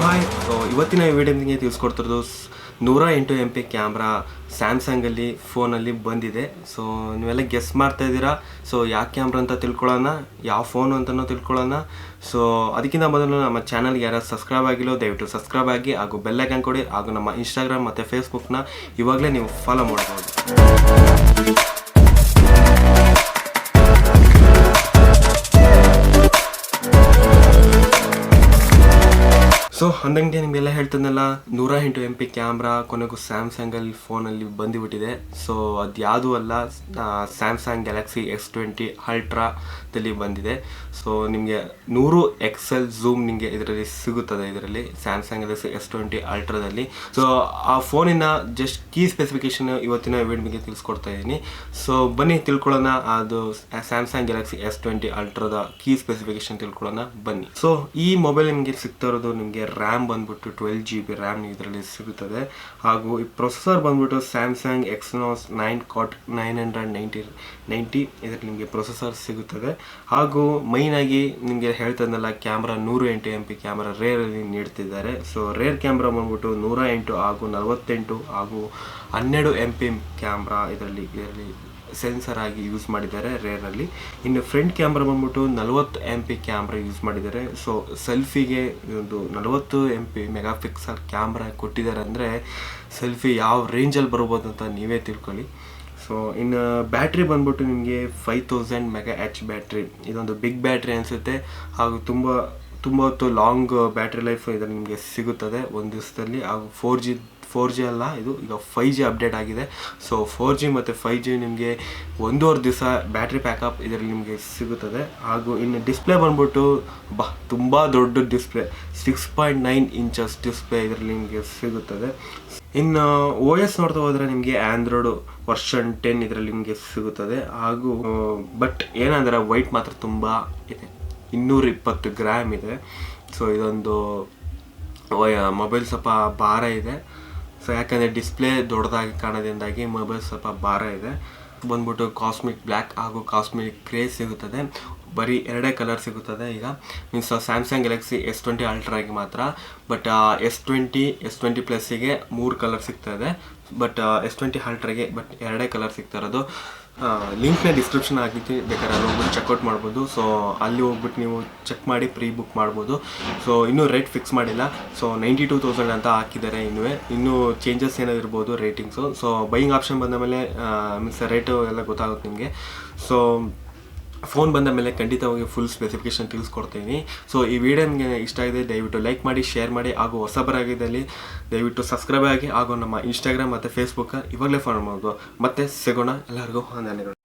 Hi, ಇವತ್ತಿನ video ನಿಮಗೆ ತಿಳಿಸ್ಕೊಡ್ತಿರೋದು 108 MP camera ಸ್ಯಾಮ್ಸಂಗಲ್ಲಿ ಫೋನಲ್ಲಿ ಬಂದಿದೆ. ಸೊ ನೀವೆಲ್ಲ ಗೆಸ್ ಮಾಡ್ತಾ ಇದ್ದೀರಾ. ಸೊ ಯಾವ ಕ್ಯಾಮ್ರಾ ಅಂತ ತಿಳ್ಕೊಳ್ಳೋಣ, ಯಾವ ಫೋನು ಅಂತಲೂ ತಿಳ್ಕೊಳ್ಳೋಣ. ಸೊ ಅದಕ್ಕಿಂತ ಮೊದಲು ನಮ್ಮ ಚಾನಲ್ಗೆ ಯಾರು ಸಬ್ಸ್ಕ್ರೈಬ್ ಆಗಿಲ್ಲೋ ದಯವಿಟ್ಟು ಸಬ್ಸ್ಕ್ರೈಬ್ ಆಗಿ, ಹಾಗೂ ಬೆಲ್ ಐಕಾನ್ ಕೊಡಿ, ಹಾಗೂ ನಮ್ಮ ಇನ್ಸ್ಟಾಗ್ರಾಮ್ ಮತ್ತು ಫೇಸ್ಬುಕ್ನ ಇವಾಗಲೇ ನೀವು ಫಾಲೋ ಮಾಡ್ಬೋದು. ಸೊ ಅಂದಂಗೆ ನಿಮಗೆಲ್ಲ ಹೇಳ್ತಾನಲ್ಲ, 108 MP ಕ್ಯಾಮ್ರಾ ಕೊನೆಗೂ ಸ್ಯಾಮ್ಸಂಗಲ್ಲಿ ಫೋನಲ್ಲಿ ಬಂದುಬಿಟ್ಟಿದೆ. ಸೊ ಅದು ಯಾವುದೂ ಅಲ್ಲ, ಸ್ಯಾಮ್ಸಂಗ್ ಗ್ಯಾಲಕ್ಸಿ S20 ಅಲ್ಟ್ರಾದಲ್ಲಿ ಬಂದಿದೆ. ಸೊ ನಿಮಗೆ 100 XL ಝೂಮ್ ನಿಮಗೆ ಇದರಲ್ಲಿ ಸಿಗುತ್ತದೆ, ಇದರಲ್ಲಿ ಸ್ಯಾಮ್ಸಂಗ್ ಗ್ಯಾಲಕ್ಸಿ S20 ಅಲ್ಟ್ರಾದಲ್ಲಿ. ಸೊ ಆ ಫೋನಿನ ಜಸ್ಟ್ ಕೀ ಸ್ಪೆಸಿಫಿಕೇಶನ್ ಇವತ್ತಿನ ವಿಡಿಯೋಗೆ ತಿಳಿಸ್ಕೊಡ್ತಾ ಇದ್ದೀನಿ. ಸೊ ಬನ್ನಿ ತಿಳ್ಕೊಳ್ಳೋಣ, ಅದು ಸ್ಯಾಮ್ಸಂಗ್ ಗ್ಯಾಲಕ್ಸಿ S20 ಅಲ್ಟ್ರಾದ ಕೀ ಸ್ಪೆಸಿಫಿಕೇಶನ್ ತಿಳ್ಕೊಳ್ಳೋಣ ಬನ್ನಿ. ಸೊ ಈ ಮೊಬೈಲ್ ನಿಮಗೆ ಸಿಗ್ತಾ ಇರೋದು, ನಿಮಗೆ ರ್ಯಾಮ್ ಬಂದ್ಬಿಟ್ಟು 12 GB ರ್ಯಾಮ್ ಇದರಲ್ಲಿ ಸಿಗುತ್ತದೆ. ಹಾಗೂ ಈ ಪ್ರೊಸೆಸರ್ ಬಂದ್ಬಿಟ್ಟು ಸ್ಯಾಮ್ಸಂಗ್ Exynos 9 Quad 990 ಇದರಲ್ಲಿ ನಿಮಗೆ ಪ್ರೊಸೆಸರ್ ಸಿಗುತ್ತದೆ. ಹಾಗೂ ಮೈನ್ ಆಗಿ ನಿಮಗೆ ಹೇಳ್ತದಲ್ಲ, ಕ್ಯಾಮ್ರಾ 108 MP ಕ್ಯಾಮ್ರಾ ರೇರಲ್ಲಿ ನೀಡ್ತಿದ್ದಾರೆ. ಸೊ ರೇರ್ ಕ್ಯಾಮ್ರಾ ಬಂದ್ಬಿಟ್ಟು 108 ಹಾಗೂ 48 ಹಾಗೂ 12 MP ಕ್ಯಾಮ್ರಾ ಇದರಲ್ಲಿ ಸೆನ್ಸರ್ ಆಗಿ ಯೂಸ್ ಮಾಡಿದ್ದಾರೆ ರೇರಲ್ಲಿ. ಇನ್ನು ಫ್ರಂಟ್ ಕ್ಯಾಮ್ರಾ ಬಂದ್ಬಿಟ್ಟು 40 MP ಕ್ಯಾಮ್ರಾ ಯೂಸ್ ಮಾಡಿದ್ದಾರೆ. ಸೊ ಸೆಲ್ಫಿಗೆ ಒಂದು 40 MP ಮೆಗಾ ಪಿಕ್ಸಲ್ ಕ್ಯಾಮ್ರಾ ಕೊಟ್ಟಿದ್ದಾರೆ ಅಂದರೆ ಸೆಲ್ಫಿ ಯಾವ ರೇಂಜಲ್ಲಿ ಬರ್ಬೋದು ಅಂತ ನೀವೇ ತಿಳ್ಕೊಳ್ಳಿ. ಸೊ ಇನ್ನು ಬ್ಯಾಟ್ರಿ ಬಂದ್ಬಿಟ್ಟು ನಿಮಗೆ 5000 mAh ಬ್ಯಾಟ್ರಿ, ಇದೊಂದು ಬಿಗ್ ಬ್ಯಾಟ್ರಿ ಅನಿಸುತ್ತೆ. ಹಾಗೂ ತುಂಬ ಹೊತ್ತು ಲಾಂಗ್ ಬ್ಯಾಟ್ರಿ ಲೈಫ್ ಇದರಲ್ಲಿ ನಿಮಗೆ ಸಿಗುತ್ತದೆ ಒಂದು ದಿವಸದಲ್ಲಿ. ಹಾಗೂ 4G ಅಲ್ಲ, ಇದು ಈಗ 5G ಅಪ್ಡೇಟ್ ಆಗಿದೆ. ಸೊ 4G ಮತ್ತು 5G ನಿಮಗೆ 1.5 ದಿವಸ ಬ್ಯಾಟ್ರಿ ಪ್ಯಾಕಪ್ ಇದರಲ್ಲಿ ನಿಮಗೆ ಸಿಗುತ್ತದೆ. ಹಾಗೂ ಇನ್ನು ಡಿಸ್ಪ್ಲೇ ಬಂದ್ಬಿಟ್ಟು ತುಂಬ ದೊಡ್ಡ ಡಿಸ್ಪ್ಲೇ, 6.9 ಇಂಚಸ್ ಡಿಸ್ಪ್ಲೇ ಇದರಲ್ಲಿ ನಿಮಗೆ ಸಿಗುತ್ತದೆ. ಇನ್ನು OS ನೋಡ್ತಾ ಹೋದರೆ ನಿಮಗೆ ಆಂಡ್ರಾಯ್ಡ್ ವರ್ಷನ್ 10 ಇದರಲ್ಲಿ ನಿಮಗೆ ಸಿಗುತ್ತದೆ. ಹಾಗೂ ಬಟ್ ಏನಂದರೆ ವೈಟ್ ಮಾತ್ರ ತುಂಬ ಇದೆ, 220 ಗ್ರಾಮ್ ಇದೆ. ಸೊ ಇದೊಂದು ಮೊಬೈಲ್ ಸ್ವಲ್ಪ ಭಾರ ಇದೆ. ಸೊ ಯಾಕಂದರೆ ಡಿಸ್ಪ್ಲೇ ದೊಡ್ಡದಾಗಿ ಕಾಣೋದ್ರಿಂದಾಗಿ ಮೊಬೈಲ್ ಸ್ವಲ್ಪ ಭಾರ ಇದೆ. ಬಂದ್ಬಿಟ್ಟು ಕಾಸ್ಮಿಕ್ ಬ್ಲ್ಯಾಕ್ ಹಾಗೂ ಕಾಸ್ಮಿಕ್ ಗ್ರೇ ಸಿಗುತ್ತದೆ. ಬರೀ 2 ಕಲರ್ ಸಿಗುತ್ತದೆ ಈಗ, ಮೀನ್ಸ್ ಸ್ಯಾಮ್ಸಂಗ್ ಗ್ಯಾಲಕ್ಸಿ S20 ಅಲ್ಟ್ರಾಗಿ ಮಾತ್ರ. ಬಟ್ S20 ಪ್ಲಸ್ಸಿಗೆ 3 ಕಲರ್ ಸಿಗ್ತಾಯಿದೆ. ಬಟ್ S20 ಅಲ್ಟ್ರಾಗೆ 2 ಕಲರ್ ಸಿಗ್ತಾ ಇರೋದು. ಲಿಂಕ್ನ ಡಿಸ್ಕ್ರಿಪ್ಷನ್ ಆಗಿತ್ತು, ಬೇಕಾದ್ರೆ ಅಲ್ಲಿ ಹೋಗ್ಬಿಟ್ಟು ಚೆಕ್ಔಟ್ ಮಾಡ್ಬೋದು. ಸೊ ಅಲ್ಲಿ ಹೋಗ್ಬಿಟ್ಟು ನೀವು ಚೆಕ್ ಮಾಡಿ ಪ್ರೀ ಬುಕ್ ಮಾಡ್ಬೋದು. ಸೊ ಇನ್ನೂ ರೇಟ್ ಫಿಕ್ಸ್ ಮಾಡಿಲ್ಲ. ಸೊ 92,000 ಅಂತ ಹಾಕಿದ್ದಾರೆ. ಇನ್ನೂ ಚೇಂಜಸ್ ಏನೋ ಇರ್ಬೋದು ರೇಟಿಂಗ್ಸು. ಸೊ ಬೈಯಿಂಗ್ ಆಪ್ಷನ್ ಬಂದ ಮೇಲೆ ಮೀನ್ಸ್ ರೇಟು ಎಲ್ಲ ಗೊತ್ತಾಗುತ್ತೆ ನಿಮಗೆ. ಸೊ ಫೋನ್ ಬಂದ ಮೇಲೆ ಖಂಡಿತವಾಗಿ ಫುಲ್ ಸ್ಪೆಸಿಫಿಕೇಶನ್ ತಿಳಿಸ್ಕೊಡ್ತೀನಿ. ಸೊ ಈ ವಿಡಿಯೋ ನಿಮಗೆ ಇಷ್ಟ ಆಗಿದೆ ದಯವಿಟ್ಟು ಲೈಕ್ ಮಾಡಿ, ಶೇರ್ ಮಾಡಿ, ಹಾಗೂ ಹೊಸಬರಾಗಿದ್ದಲ್ಲಿ ದಯವಿಟ್ಟು ಸಬ್ಸ್ಕ್ರೈಬ್ ಆಗಿ, ಹಾಗೂ ನಮ್ಮ ಇನ್ಸ್ಟಾಗ್ರಾಮ್ ಮತ್ತು ಫೇಸ್ಬುಕ್ ಇವಾಗಲೇ ಫಾಲೋ ಮಾಡ್ಬೋದು. ಮತ್ತೆ ಸಿಗೋಣ, ಎಲ್ಲರಿಗೂ ಧನ್ಯವಾದಗಳು.